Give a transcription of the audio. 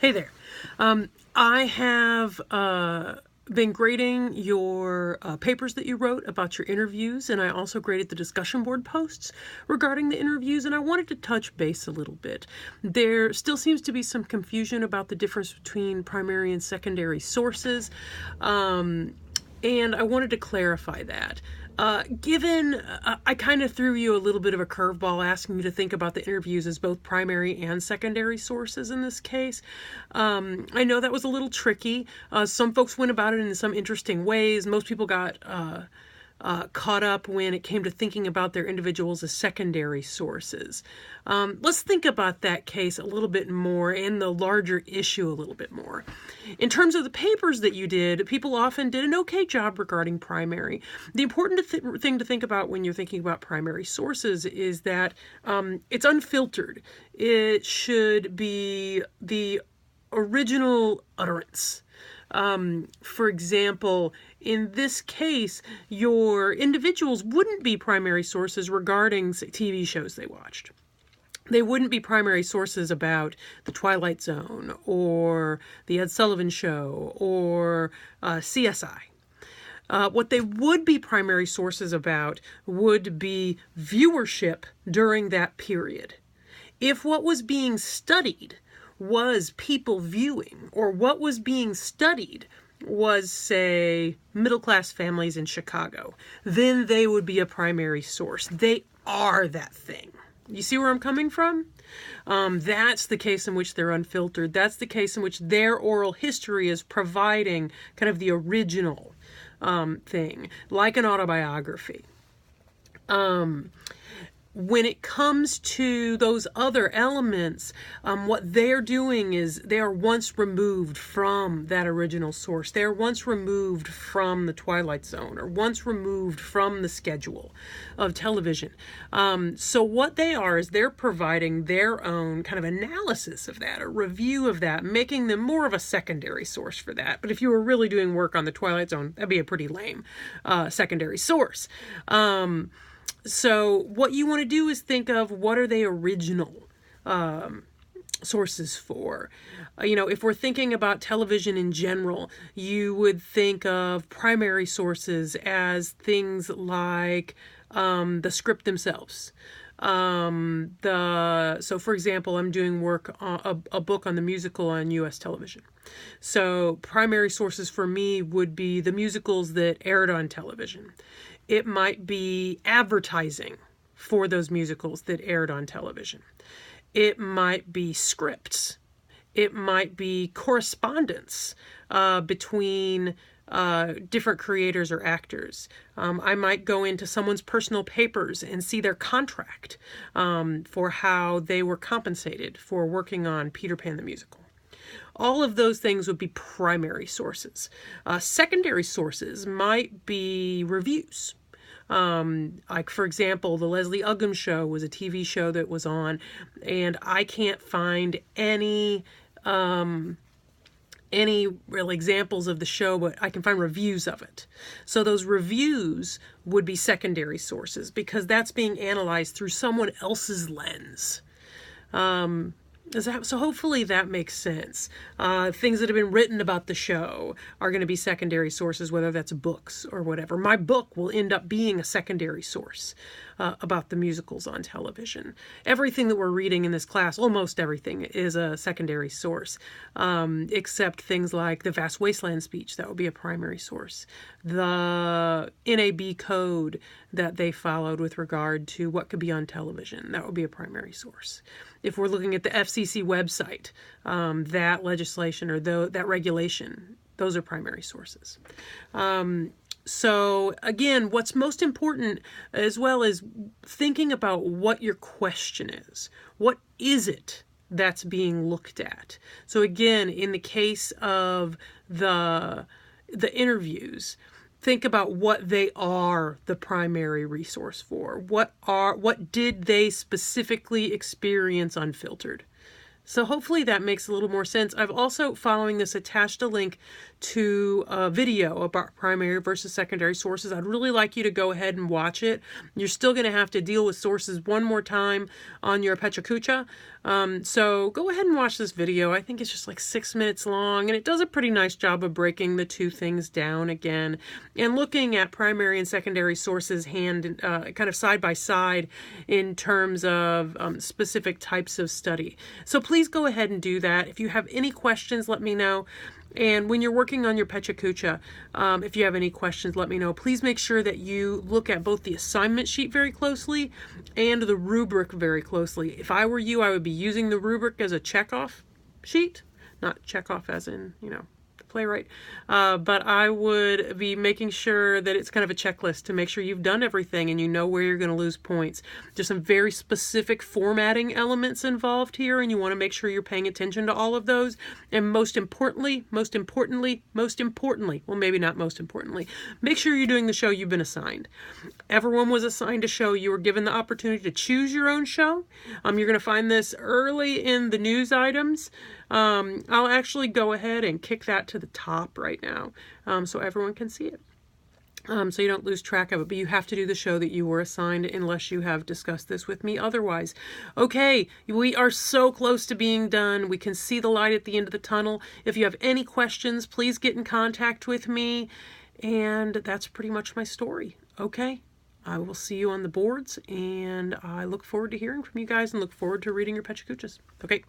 Hey there. I have been grading your papers that you wrote about your interviews, and I also graded the discussion board posts regarding the interviews, and I wanted to touch base a little bit. There still seems to be some confusion about the difference between primary and secondary sources, and I wanted to clarify that. I kind of threw you a little bit of a curveball asking you to think about the interviews as both primary and secondary sources in this case. I know that was a little tricky. Some folks went about it in some interesting ways. Most people got caught up when it came to thinking about their individuals as secondary sources. Let's think about that case a little bit more and the larger issue a little bit more. In terms of the papers that you did, people often did an okay job regarding primary. The important thing to think about when you're thinking about primary sources is that it's unfiltered. It should be the original utterance. For example, in this case, your individuals wouldn't be primary sources regarding TV shows they watched. They wouldn't be primary sources about The Twilight Zone or The Ed Sullivan Show or CSI. What they would be primary sources about would be viewership during that period. If what was being studied was people viewing, or what was being studied was, say, middle-class families in Chicago, then they would be a primary source. They are that thing. You see where I'm coming from? That's the case in which they're unfiltered. That's the case in which their oral history is providing kind of the original thing, like an autobiography. When it comes to those other elements, what they're doing is they are once removed from that original source. They are once removed from the Twilight Zone or once removed from the schedule of television. So what they are is they're providing their own kind of analysis of that, a review of that, making them more of a secondary source for that. But if you were really doing work on the Twilight Zone, that'd be a pretty lame secondary source. So what you want to do is think of what are they original sources for. If we're thinking about television in general, you would think of primary sources as things like the script themselves. So for example, I'm doing work on a book on the musical on U.S. television. So primary sources for me would be the musicals that aired on television. It might be advertising for those musicals that aired on television. It might be scripts. It might be correspondence between different creators or actors. I might go into someone's personal papers and see their contract for how they were compensated for working on Peter Pan the Musical. All of those things would be primary sources. Secondary sources might be reviews. Like, for example, the Leslie Uggam Show was a TV show that was on, and I can't find any real examples of the show, but I can find reviews of it. So those reviews would be secondary sources because that's being analyzed through someone else's lens. So hopefully that makes sense. Things that have been written about the show are going to be secondary sources, whether that's books or whatever. My book will end up being a secondary source about the musicals on television. Everything that we're reading in this class, almost everything, is a secondary source, except things like the Vast Wasteland speech. That would be a primary source. The NAB code that they followed with regard to what could be on television, that would be a primary source. If we're looking at the FCC website, that legislation or that regulation, those are primary sources. So again, what's most important as well is thinking about what your question is. What is it that's being looked at? So again, in the case of the interviews, think about what they are the primary resource for. What did they specifically experience unfiltered? So hopefully that makes a little more sense. I've also, following this, attached a link to a video about primary versus secondary sources. I'd really like you to go ahead and watch it. You're still going to have to deal with sources one more time on your Pecha Kucha. So go ahead and watch this video. I think it's just like 6 minutes long, and it does a pretty nice job of breaking the two things down again and looking at primary and secondary sources kind of side by side in terms of specific types of study. So please go ahead and do that. If you have any questions, let me know. And when you're working on your Pecha Kucha, if you have any questions, let me know. Please make sure that you look at both the assignment sheet very closely and the rubric very closely. If I were you, I would be using the rubric as a checkoff sheet, not checkoff as in, the playwright, but I would be making sure that it's kind of a checklist to make sure you've done everything and you know where you're going to lose points. There's some very specific formatting elements involved here, and you want to make sure you're paying attention to all of those. And most importantly, well, maybe not most importantly, make sure you're doing the show you've been assigned. Everyone was assigned a show. You were given the opportunity to choose your own show. You're going to find this early in the news items. I'll actually go ahead and kick that to the top right now, so everyone can see it. So you don't lose track of it, but you have to do the show that you were assigned unless you have discussed this with me otherwise. Okay, we are so close to being done. We can see the light at the end of the tunnel. If you have any questions, please get in contact with me. And that's pretty much my story. Okay, I will see you on the boards, and I look forward to hearing from you guys and look forward to reading your Pecha Kuchas. Okay.